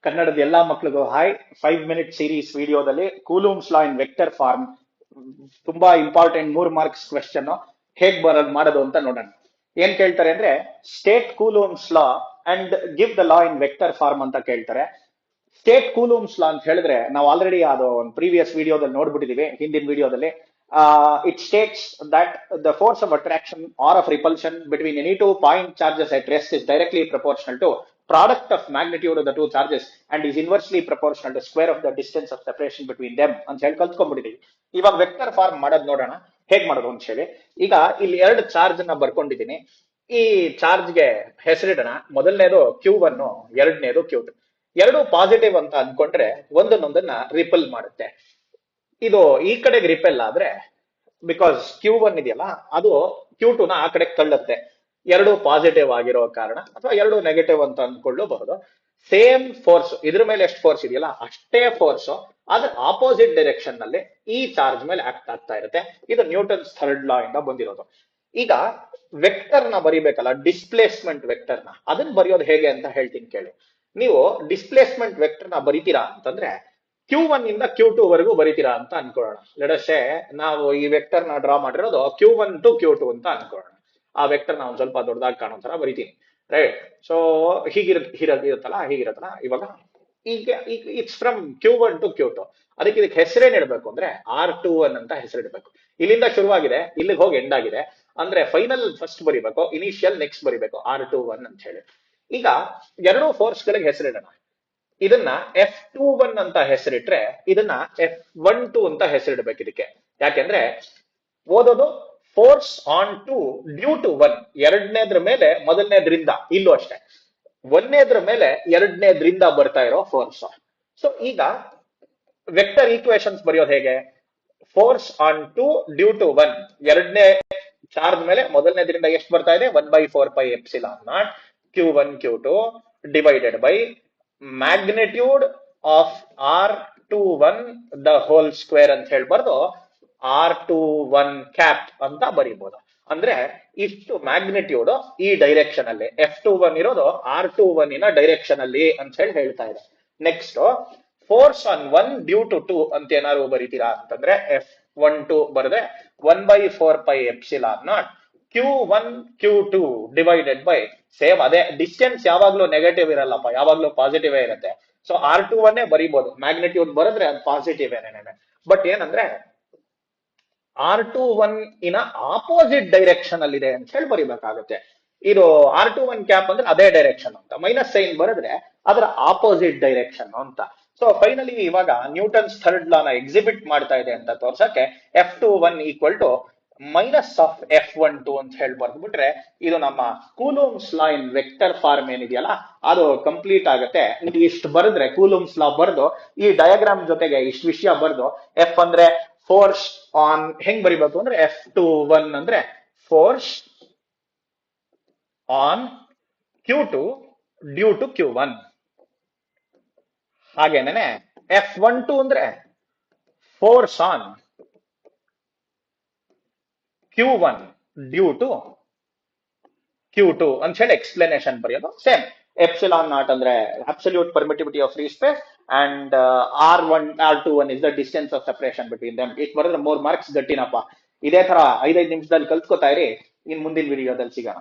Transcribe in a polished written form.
ಕನ್ನಡದ ಎಲ್ಲಾ ಮಕ್ಳಿಗೂ ಹಾಯ್. 5 ಮಿನಿಟ್ ಸೀರೀಸ್ ವಿಡಿಯೋದಲ್ಲಿ Coulomb's law in vector form, ತುಂಬಾ ಇಂಪಾರ್ಟೆಂಟ್ 3 ಮಾರ್ಕ್ಸ್ ಕ್ವೆಶ್ಚನ್ ಹೇಗ್ ಮಾಡೋದು ಅಂತ ನೋಡೋಣ. ಏನ್ ಕೇಳ್ತಾರೆ ಅಂದ್ರೆ, state Coulomb's law and give the law in vector form ಅಂತ ಕೇಳ್ತಾರೆ. ಸ್ಟೇಟ್ ಕೂಲೂಮ್ಸ್ ಲಾ ಅಂತ ಹೇಳಿದ್ರೆ ನಾವು ಆಲ್ರೆಡಿ ಅದು ಒಂದು ಪ್ರೀವಿಯಸ್ ವಿಡಿಯೋದಲ್ಲಿ ನೋಡ್ಬಿಟ್ಟಿದೀವಿ. ಹಿಂದಿನ ವಿಡಿಯೋದಲ್ಲಿ it states that the force of attraction or of repulsion between any two point charges at rest is directly proportional to product of magnitude of the two charges and is inversely proportional to square of the distance of separation between them ಅಂತ ಹೇಳಿ ಕಲ್ತ್ಕೊಂಡ್ಬಿಟ್ಟಿದೀವಿ. ಇವಾಗ vector form ಮಾಡೋದು ನೋಡೋಣ ಹೇಗ್ ಮಾಡೋದು ಅಂತ ಹೇಳಿ. ಈಗ ಇಲ್ಲಿ 2 ಚಾರ್ಜ್ ನ ಬರ್ಕೊಂಡಿದ್ದೀನಿ. ಈ ಚಾರ್ಜ್ಗೆ ಹೆಸರಿಡೋಣ. ಮೊದಲನೇದು Q1, ಎರಡನೇದು Q2. ಎರಡು ಪಾಸಿಟಿವ್ ಅಂತ ಅನ್ಕೊಂಡ್ರೆ ಒಂದನ್ನೊಂದನ್ನ ರಿಪಲ್ ಮಾಡುತ್ತೆ. ಇದು ಈ ಕಡೆಗೆ ರಿಪೆಲ್ ಆದ್ರೆ, ಬಿಕಾಸ್ Q1 ಇದೆಯಲ್ಲ ಅದು Q2 ನ ಆ ಕಡೆ ತಳ್ಳುತ್ತೆ. ಎರಡು ಪಾಸಿಟಿವ್ ಆಗಿರೋ ಕಾರಣ, ಅಥವಾ ಎರಡು ನೆಗೆಟಿವ್ ಅಂತ ಅನ್ಕೊಳ್ಳಬಹುದು. ಸೇಮ್ ಫೋರ್ಸ್, ಇದ್ರ ಮೇಲೆ ಎಷ್ಟು ಫೋರ್ಸ್ ಇದೆಯಲ್ಲ ಅಷ್ಟೇ ಫೋರ್ಸ್ ಆದ್ರೆ ಆಪೋಸಿಟ್ ಡೈರೆಕ್ಷನ್ ನಲ್ಲಿ ಈ ಚಾರ್ಜ್ ಮೇಲೆ ಆಕ್ಟ್ ಆಗ್ತಾ ಇರುತ್ತೆ. ಇದು ನ್ಯೂಟನ್ಸ್ ಥರ್ಡ್ ಲಾ ಇಂದ ಬಂದಿರೋದು. ಈಗ ವೆಕ್ಟರ್ ನ ಬರಿಬೇಕಲ್ಲ, ಡಿಸ್ಪ್ಲೇಸ್ಮೆಂಟ್ ವೆಕ್ಟರ್ ನ, ಅದನ್ನ ಬರೆಯೋದು ಹೇಗೆ ಅಂತ ಹೇಳ್ತೀನಿ ಕೇಳಿ. ನೀವು ಡಿಸ್ಪ್ಲೇಸ್ಮೆಂಟ್ ವೆಕ್ಟರ್ ನ ಬರಿತೀರಾ ಅಂತಂದ್ರೆ Q1 ಇಂದ Q2 ವರೆಗೂ ಬರಿತೀರಾ ಅಂತ ಅನ್ಕೊಳ್ಳೋಣ. ಲೆಟ್ಸ್ ನಾವು ಈ ವೆಕ್ಟರ್ ನ ಡ್ರಾ ಮಾಡಿರೋದು Q1 to Q2 ಅಂತ ಅನ್ಕೊಳ್ಳೋಣ. ಆ ವೆಕ್ಟರ್ ನಾವು ಸ್ವಲ್ಪ ದೊಡ್ಡದಾಗಿ ಕಾಣೋ ತರ ಬರಿತೀನಿ, ರೈಟ್? ಸೊ ಹೀಗಿರುತ್ತಲ್ಲ. ಇವಾಗ ಈಗ it's from Q1 to Q2. ಇದಕ್ಕೆ ಹೆಸರೇನ್ ಇಡಬೇಕು ಅಂದ್ರೆ R21 ಅಂತ ಹೆಸರಿಡಬೇಕು. ಇಲ್ಲಿಂದ ಶುರುವಾಗಿದೆ, ಇಲ್ಲಿಗೆ ಹೋಗಿ ಎಂಡ್ ಆಗಿದೆ ಅಂದ್ರೆ ಫೈನಲ್ ಫಸ್ಟ್ ಬರಿಬೇಕು, ಇನಿಷಿಯಲ್ ನೆಕ್ಸ್ಟ್ ಬರಿಬೇಕು, R21 ಅಂತ ಹೇಳಿ. ಈಗ ಎರಡು ಫೋರ್ಸ್ ಗಳಿಗೆ ಹೆಸರಿಡೋಣ. ಇದನ್ನ F21 ಅಂತ ಹೆಸರಿಟ್ರೆ ಇದನ್ನ F12 ಅಂತ ಹೆಸರಿಡ್ಬೇಕು ಇದಕ್ಕೆ. ಯಾಕೆಂದ್ರೆ ಓದೋದು force on two due to one, ಎರಡನೇದ್ರ ಮೇಲೆ ಮೊದಲನೇದ್ರಿಂದ, ಇಲ್ಲೂ ಅಷ್ಟೇ ಒಂದನೇದ್ರ ಮೇಲೆ ಎರಡನೇದ್ರಿಂದ ಬರ್ತಾ ಇರೋ ಫೋರ್ಸ್. ಸೊ ಈಗ ವೆಕ್ಟರ್ ಈಕ್ವೇಶನ್ಸ್ ಬರೆಯೋದು ಹೇಗೆ? Force on two due to one, ಎರಡನೇ ಚಾರ್ಜ್ ಮೇಲೆ ಮೊದಲನೇದ್ರಿಂದ ಎಷ್ಟು ಬರ್ತಾ ಇದೆ? 1/4πε0 Q1 Q2 divided by magnitude of R21 the whole square ಅಂತ ಹೇಳ್ಬಾರ್ದು, R21 ಕ್ಯಾಪ್ ಅಂತ ಬರೀಬಹುದು. ಅಂದ್ರೆ ಇಷ್ಟು ಮ್ಯಾಗ್ನಿಟ್ಯೂಡ್ ಈ ಡೈರೆಕ್ಷನ್ ಅಲ್ಲಿ, F21 ಇರೋದು R21 ಇನ ಡೈರೆಕ್ಷನ್ ಅಲ್ಲಿ ಅಂತ ಹೇಳಿ ಹೇಳ್ತಾ ಇದೆ. Next force on 1 due to 2 ಅಂತ ಏನಾದ್ರು ಬರೀತೀರಾ ಅಂತಂದ್ರೆ F12 ಬರದೆ 1/4πε0 Q1 Q2 divided by, same ಅದೇ ಡಿಸ್ಟೆನ್ಸ್ ಯಾವಾಗ್ಲೂ ನೆಗೆಟಿವ್ ಇರಲ್ಲಪ್ಪ, ಯಾವಾಗ್ಲೂ ಪಾಸಿಟಿವ್ ಇರುತ್ತೆ. ಸೊ R21 ಬರೀಬಹುದು, ಮ್ಯಾಗ್ನಿಟ್ಯೂಡ್ ಬರೆದ್ರೆ ಅದು ಪಾಸಿಟಿವ್ ಏನೇನೆ. ಬಟ್ ಏನಂದ್ರೆ R21 ಇನ ಆಪೋಸಿಟ್ ಡೈರೆಕ್ಷನ್ ಅಲ್ಲಿ ಇದೆ ಅಂತ ಹೇಳಿ ಬರಿಬೇಕಾಗುತ್ತೆ. ಇದು R21 ಕ್ಯಾಪ್ ಅಂದ್ರೆ ಅದೇ ಡೈರೆಕ್ಷನ್ ಅಂತ, ಮೈನಸ್ ಸೈನ್ ಬರೆದ್ರೆ ಅದರ ಆಪೋಸಿಟ್ ಡೈರೆಕ್ಷನ್ ಅಂತ. ಸೊ ಫೈನಲಿ ಇವಾಗ ನ್ಯೂಟನ್ಸ್ ಥರ್ಡ್ ಲಾ ನ ಎಕ್ಸಿಬಿಟ್ ಮಾಡ್ತಾ ಇದೆ ಅಂತ ತೋರ್ಸಕ್ಕೆ F21 equal to minus of F12 ಅಂತ ಹೇಳಿ ಬರ್ದ್ಬಿಟ್ರೆ ಇದು ನಮ್ಮ ಕೂಲೂಮ್ಸ್ ಲಾ ಇನ್ ವೆಕ್ಟರ್ ಫಾರ್ಮ್ ಏನಿದೆಯಲ್ಲ ಅದು ಕಂಪ್ಲೀಟ್ ಆಗುತ್ತೆ. ನೀವು ಇಷ್ಟು ಬರೆದ್ರೆ, ಕೂಲೂಮ್ಸ್ ಲಾ ಬರ್ದು ಈ ಡಯಾಗ್ರಾಮ್ ಜೊತೆಗೆ ಇಷ್ಟು ವಿಷಯ ಬರ್ದು, F ಅಂದ್ರೆ ಫೋರ್ಸ್ ಆನ್, ಹೆಂಗ್ ಬರಿಬೇಕು ಅಂದ್ರೆ F21 ಅಂದ್ರೆ force on Q2 due to Q1. ಹಾಗೇನೆ F12 ಅಂದ್ರೆ force on Q1 due to Q2 ಅಂತ ಹೇಳಿ ಎಕ್ಸ್ಪ್ಲನೇಷನ್ ಬರೆಯೋದು. ಸೇಮ್ ε0 ಅಂದ್ರೆ absolute permittivity of free space and R21 is the distance of separation between them. ಇಷ್ಟು ಬರೆದ್ರೆ 3 ಮಾರ್ಕ್ಸ್ ಗಟ್ಟಿನಪ್ಪ. ಇದೇ ತರ 5 ನಿಮಿಷದಲ್ಲಿ ಕಲ್ತ್ಕೋತಾ ಇರಿ. ಇನ್ ಮುಂದಿನ ವಿಡಿಯೋದಲ್ಲಿ ಸಿಗೋಣ.